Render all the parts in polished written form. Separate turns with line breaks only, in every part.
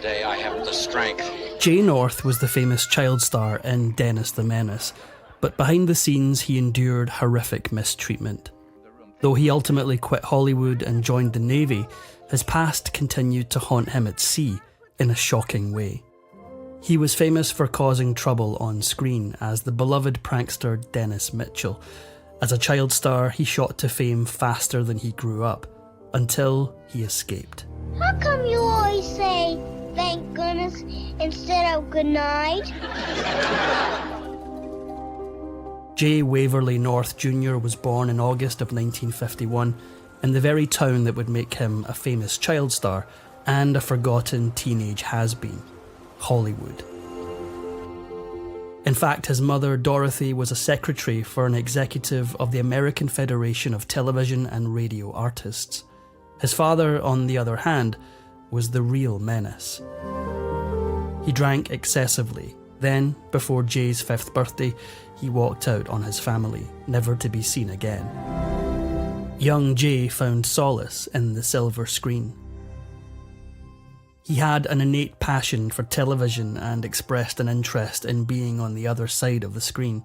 today I have the strength.
Jay North was the famous child star in Dennis the Menace, but behind the scenes he endured horrific mistreatment. Though he ultimately quit Hollywood and joined the Navy, his past continued to haunt him at sea in a shocking way. He was famous for causing trouble on screen as the beloved prankster Dennis Mitchell. As a child star, he shot to fame faster than he grew up, until he escaped.
How come you always say thank goodness instead of good night?
Jay Waverley North Jr. was born in August of 1951 in the very town that would make him a famous child star and a forgotten teenage has-been, Hollywood. In fact, his mother, Dorothy, was a secretary for an executive of the American Federation of Television and Radio Artists. His father, on the other hand, was the real menace. He drank excessively. Then, before Jay's 5th birthday, he walked out on his family, never to be seen again. Young Jay found solace in the silver screen. He had an innate passion for television and expressed an interest in being on the other side of the screen.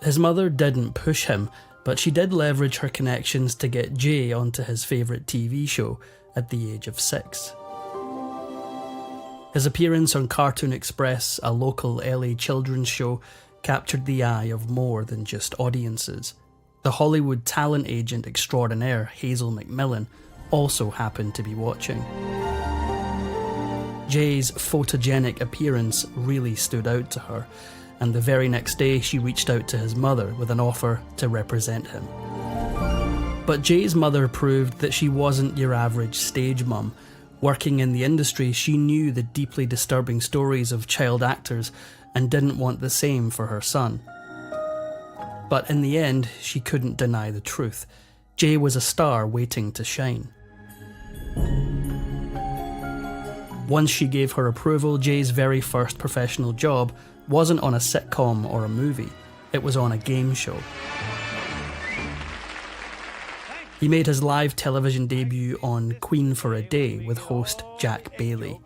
His mother didn't push him, but she did leverage her connections to get Jay onto his favourite TV show at the age of 6. His appearance on Cartoon Express, a local LA children's show, captured the eye of more than just audiences. The Hollywood talent agent extraordinaire Hazel McMillan also happened to be watching. Jay's photogenic appearance really stood out to her, and the very next day she reached out to his mother with an offer to represent him. But Jay's mother proved that she wasn't your average stage mum. Working in the industry, she knew the deeply disturbing stories of child actors and didn't want the same for her son. But in the end, she couldn't deny the truth. Jay was a star waiting to shine. Once she gave her approval, Jay's very first professional job wasn't on a sitcom or a movie, it was on a game show. He made his live television debut on Queen for a Day with host Jack Bailey.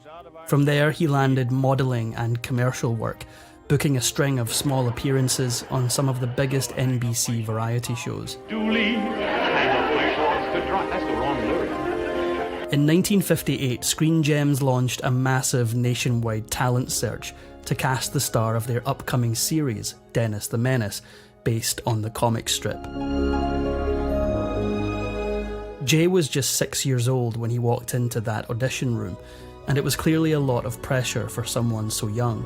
From there, he landed modelling and commercial work, booking a string of small appearances on some of the biggest NBC variety shows. In 1958, Screen Gems launched a massive nationwide talent search to cast the star of their upcoming series, Dennis the Menace, based on the comic strip. Jay was just 6 years old when he walked into that audition room, and it was clearly a lot of pressure for someone so young.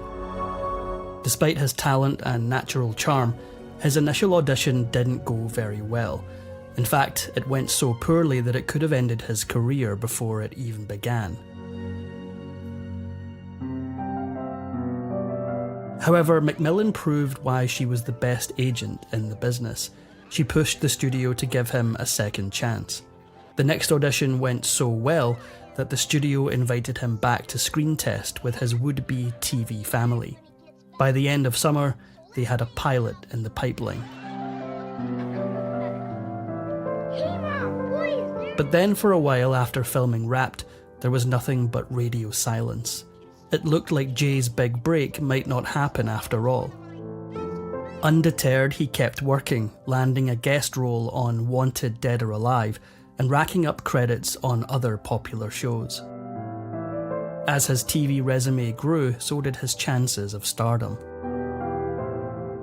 Despite his talent and natural charm, his initial audition didn't go very well. In fact, it went so poorly that it could have ended his career before it even began. However, McMillan proved why she was the best agent in the business. She pushed the studio to give him a second chance. The next audition went so well that the studio invited him back to screen test with his would-be TV family. By the end of summer, they had a pilot in the pipeline. But then for a while after filming wrapped, there was nothing but radio silence. It looked like Jay's big break might not happen after all. Undeterred, he kept working, landing a guest role on Wanted Dead or Alive, and racking up credits on other popular shows. As his TV resume grew, so did his chances of stardom.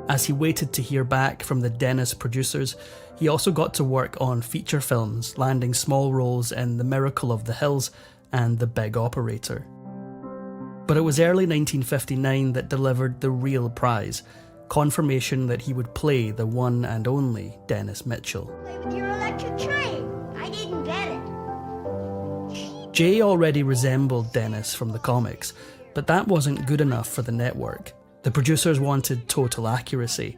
As he waited to hear back from the Dennis producers, he also got to work on feature films, landing small roles in The Miracle of the Hills and The Big Operator. But it was early 1959 that delivered the real prize, confirmation that he would play the one and only Dennis Mitchell.
Play with your electric train. I didn't get it.
Jay already resembled Dennis from the comics, but that wasn't good enough for the network. The producers wanted total accuracy.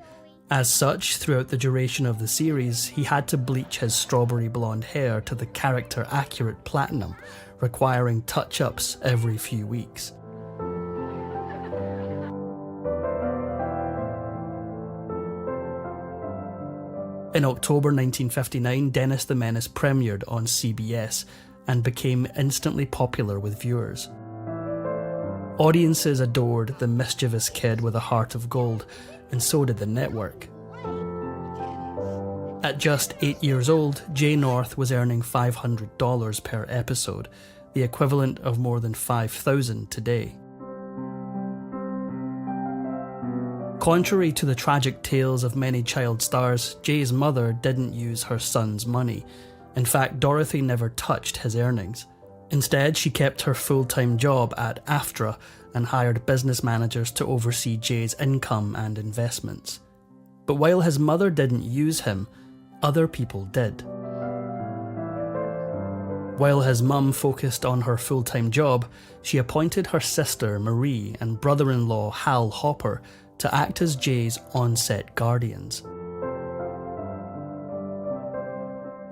As such, throughout the duration of the series, he had to bleach his strawberry blonde hair to the character-accurate platinum, requiring touch-ups every few weeks. In October 1959, Dennis the Menace premiered on CBS and became instantly popular with viewers. Audiences adored the mischievous kid with a heart of gold, and so did the network. At just 8 years old, Jay North was earning $500 per episode, the equivalent of more than $5,000 today. Contrary to the tragic tales of many child stars, Jay's mother didn't use her son's money. In fact, Dorothy never touched his earnings. Instead, she kept her full-time job at AFTRA and hired business managers to oversee Jay's income and investments. But while his mother didn't use him, other people did. While his mum focused on her full-time job, she appointed her sister Marie and brother-in-law Hal Hopper to act as Jay's on-set guardians.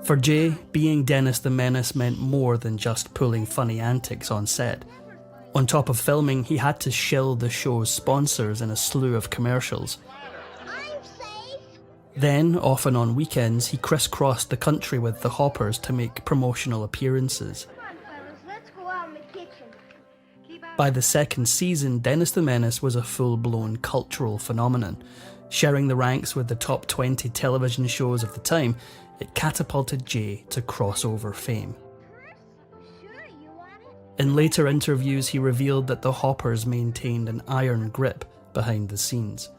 For Jay, being Dennis the Menace meant more than just pulling funny antics on set. On top of filming, he had to shill the show's sponsors in a slew of commercials. Then, often on weekends, he crisscrossed the country with the Hoppers to make promotional appearances. By the second season, Dennis the Menace was a full-blown cultural phenomenon. Sharing the ranks with the top 20 television shows of the time, it catapulted Jay to crossover fame. In later interviews, he revealed that the Hoppers maintained an iron grip behind the scenes.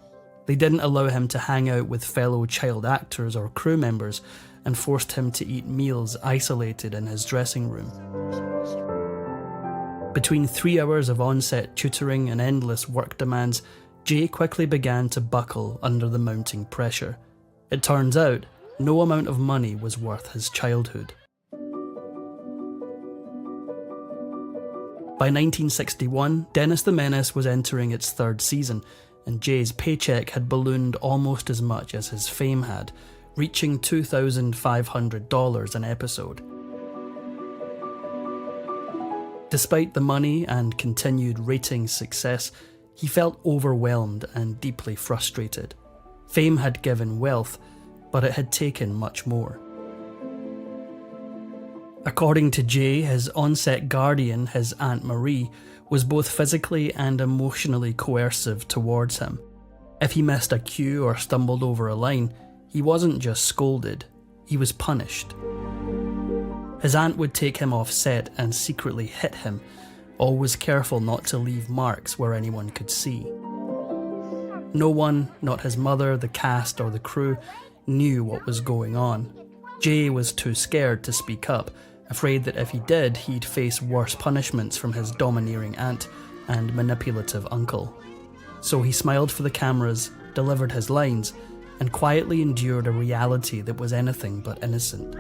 They didn't allow him to hang out with fellow child actors or crew members and forced him to eat meals isolated in his dressing room. Between 3 hours of on-set tutoring and endless work demands, Jay quickly began to buckle under the mounting pressure. It turns out, no amount of money was worth his childhood. By 1961, Dennis the Menace was entering its third season, and Jay's paycheck had ballooned almost as much as his fame had, reaching $2,500 an episode. Despite the money and continued ratings success, he felt overwhelmed and deeply frustrated. Fame had given wealth, but it had taken much more. According to Jay, his on-set guardian, his Aunt Marie, was both physically and emotionally coercive towards him. If he missed a cue or stumbled over a line, he wasn't just scolded, he was punished. His aunt would take him off set and secretly hit him, always careful not to leave marks where anyone could see. No one, not his mother, the cast, or the crew, knew what was going on. Jay was too scared to speak up, afraid that if he did, he'd face worse punishments from his domineering aunt and manipulative uncle. So he smiled for the cameras, delivered his lines, and quietly endured a reality that was anything but innocent.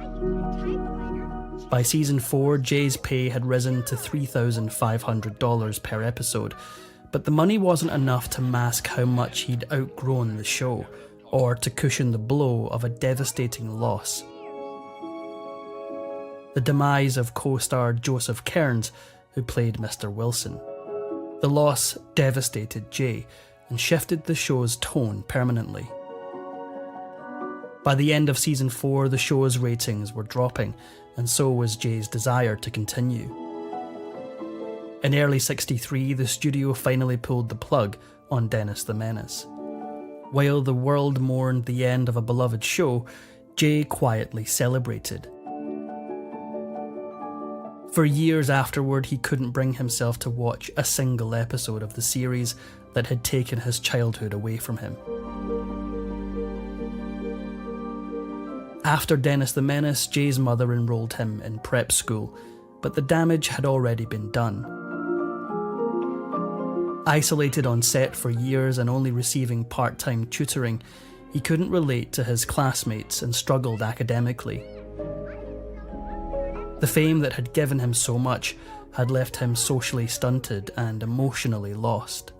By season 4, Jay's pay had risen to $3,500 per episode, but the money wasn't enough to mask how much he'd outgrown the show, or to cushion the blow of a devastating loss. The demise of co-star Joseph Kearns, who played Mr. Wilson. The loss devastated Jay and shifted the show's tone permanently. By the end of season 4, the show's ratings were dropping, and so was Jay's desire to continue. In early '63, the studio finally pulled the plug on Dennis the Menace. While the world mourned the end of a beloved show, Jay quietly celebrated. For years afterward, he couldn't bring himself to watch a single episode of the series that had taken his childhood away from him. After Dennis the Menace, Jay's mother enrolled him in prep school, but the damage had already been done. Isolated on set for years and only receiving part-time tutoring, he couldn't relate to his classmates and struggled academically. The fame that had given him so much had left him socially stunted and emotionally lost.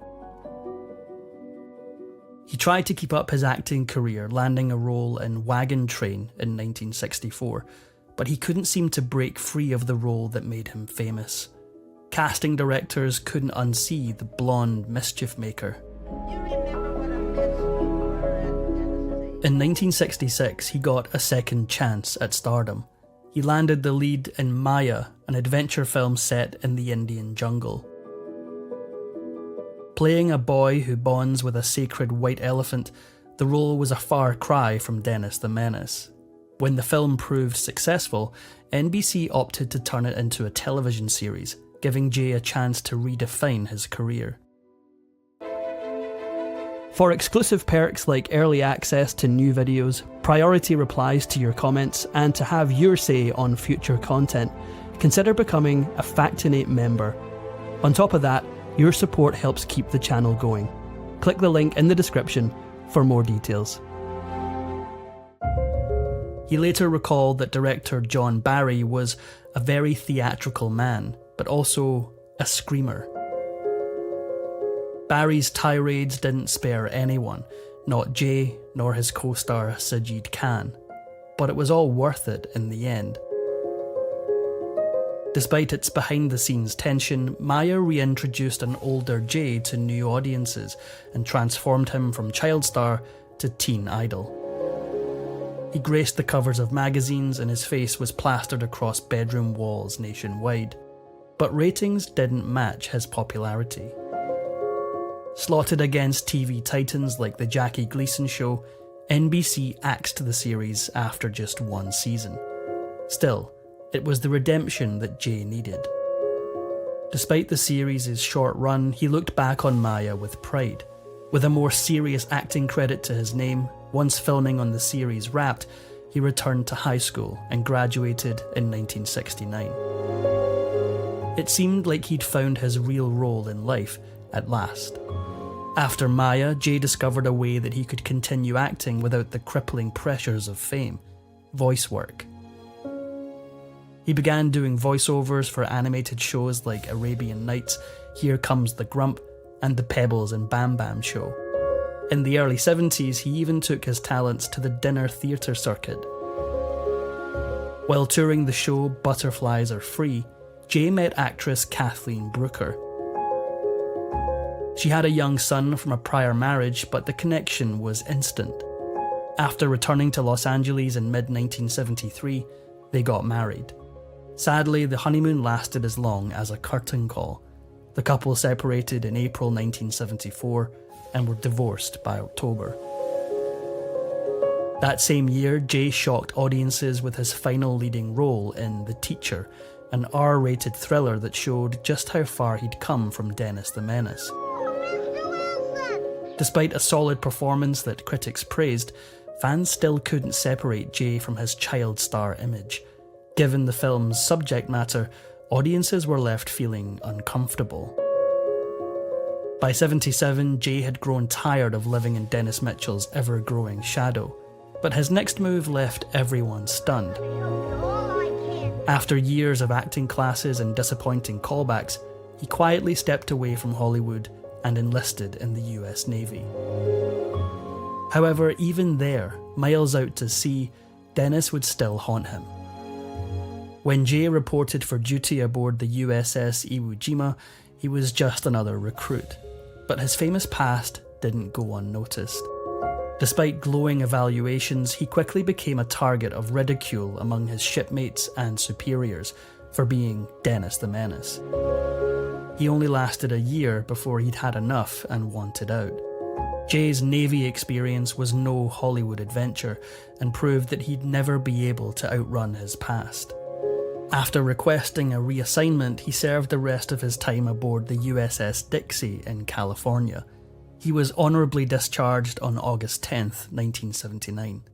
He tried to keep up his acting career, landing a role in Wagon Train in 1964, but he couldn't seem to break free of the role that made him famous. Casting directors couldn't unsee the blonde mischief maker. In 1966, he got a second chance at stardom. He landed the lead in Maya, an adventure film set in the Indian jungle. Playing a boy who bonds with a sacred white elephant, the role was a far cry from Dennis the Menace. When the film proved successful, NBC opted to turn it into a television series, giving Jay a chance to redefine his career. For exclusive perks like early access to new videos, priority replies to your comments, and to have your say on future content, consider becoming a Factinate member. On top of that, your support helps keep the channel going. Click the link in the description for more details. He later recalled that director John Barry was a very theatrical man, but also a screamer. Barry's tirades didn't spare anyone, not Jay nor his co-star Sajid Khan, but it was all worth it in the end. Despite its behind-the-scenes tension, Maya reintroduced an older Jay to new audiences and transformed him from child star to teen idol. He graced the covers of magazines and his face was plastered across bedroom walls nationwide, but ratings didn't match his popularity. Slotted against TV titans like The Jackie Gleason Show, NBC axed the series after just one season. Still, it was the redemption that Jay needed. Despite the series' short run, he looked back on Maya with pride. With a more serious acting credit to his name, once filming on the series wrapped, he returned to high school and graduated in 1969. It seemed like he'd found his real role in life at last. After Maya, Jay discovered a way that he could continue acting without the crippling pressures of fame: voice work. He began doing voiceovers for animated shows like Arabian Nights, Here Comes the Grump, and The Pebbles and Bam Bam Show. In the early 70s, he even took his talents to the dinner theatre circuit. While touring the show Butterflies Are Free, Jay met actress Kathleen Brooker. She had a young son from a prior marriage, but the connection was instant. After returning to Los Angeles in mid-1973, they got married. Sadly, the honeymoon lasted as long as a curtain call. The couple separated in April 1974 and were divorced by October. That same year, Jay shocked audiences with his final leading role in The Teacher, an R-rated thriller that showed just how far he'd come from Dennis the Menace. Despite a solid performance that critics praised, fans still couldn't separate Jay from his child star image. Given the film's subject matter, audiences were left feeling uncomfortable. By 77, Jay had grown tired of living in Dennis Mitchell's ever-growing shadow, but his next move left everyone stunned. After years of acting classes and disappointing callbacks, he quietly stepped away from Hollywood and enlisted in the US Navy. However, even there, miles out to sea, Dennis would still haunt him. When Jay reported for duty aboard the USS Iwo Jima, he was just another recruit. But his famous past didn't go unnoticed. Despite glowing evaluations, he quickly became a target of ridicule among his shipmates and superiors for being Dennis the Menace. He only lasted a year before he'd had enough and wanted out. Jay's Navy experience was no Hollywood adventure and proved that he'd never be able to outrun his past. After requesting a reassignment, he served the rest of his time aboard the USS Dixie in California. He was honourably discharged on August 10th, 1979.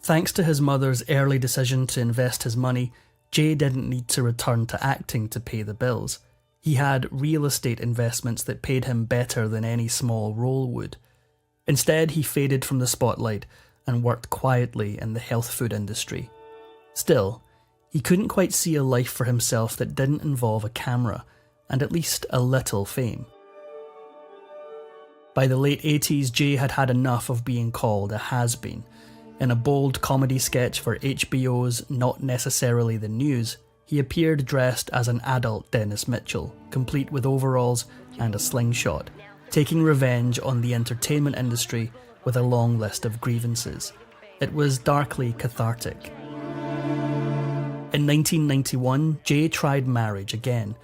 Thanks to his mother's early decision to invest his money, Jay didn't need to return to acting to pay the bills. He had real estate investments that paid him better than any small role would. Instead, he faded from the spotlight and worked quietly in the health food industry. Still, he couldn't quite see a life for himself that didn't involve a camera and at least a little fame. By the late 80s, Jay had had enough of being called a has-been. In a bold comedy sketch for HBO's Not Necessarily the News, he appeared dressed as an adult Dennis Mitchell, complete with overalls and a slingshot, taking revenge on the entertainment industry with a long list of grievances. It was darkly cathartic. In 1991, Jay tried marriage again.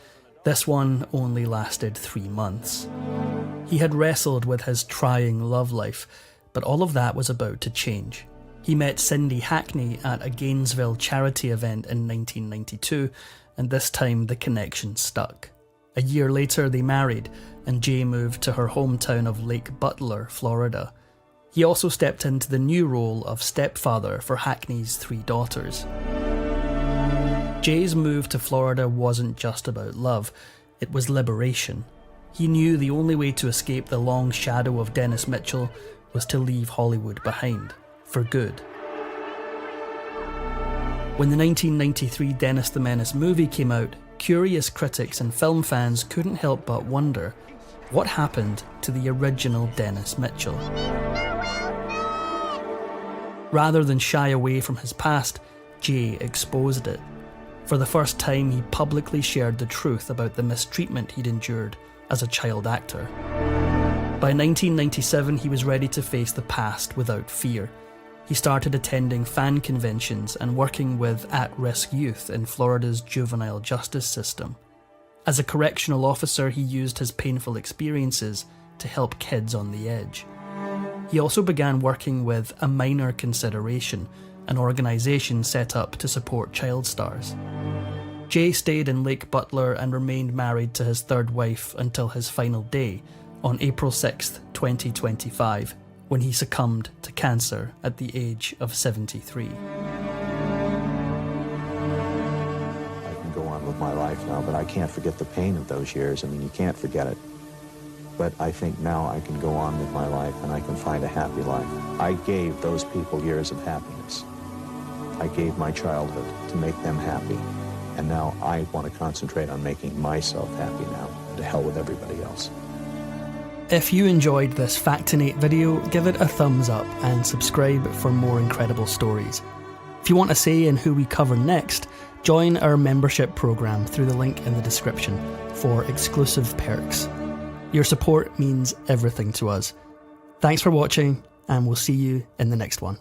This one only lasted 3 months. He had wrestled with his trying love life, but all of that was about to change. He met Cindy Hackney at a Gainesville charity event in 1992, and this time the connection stuck. A year later they married, and Jay moved to her hometown of Lake Butler, Florida. He also stepped into the new role of stepfather for Hackney's 3 daughters. Jay's move to Florida wasn't just about love, it was liberation. He knew the only way to escape the long shadow of Dennis Mitchell was to leave Hollywood behind, for good. When the 1993 Dennis the Menace movie came out, curious critics and film fans couldn't help but wonder, what happened to the original Dennis Mitchell? Rather than shy away from his past, Jay exposed it. For the first time, he publicly shared the truth about the mistreatment he'd endured as a child actor. By 1997, he was ready to face the past without fear. He started attending fan conventions and working with at-risk youth in Florida's juvenile justice system. As a correctional officer, he used his painful experiences to help kids on the edge. He also began working with A Minor Consideration, an organisation set up to support child stars. Jay stayed in Lake Butler and remained married to his 3rd wife until his final day, on April 6, 2025, when he succumbed to cancer at the age of 73.
I can go on with my life now, but I can't forget the pain of those years. I mean, you can't forget it. But I think now I can go on with my life and I can find a happy life. I gave those people years of happiness. I gave my childhood to make them happy. And now I want to concentrate on making myself happy now. To hell with everybody else.
If you enjoyed this Factinate video, give it a thumbs up and subscribe for more incredible stories. If you want a say in who we cover next, join our membership program through the link in the description for exclusive perks. Your support means everything to us. Thanks for watching, and we'll see you in the next one.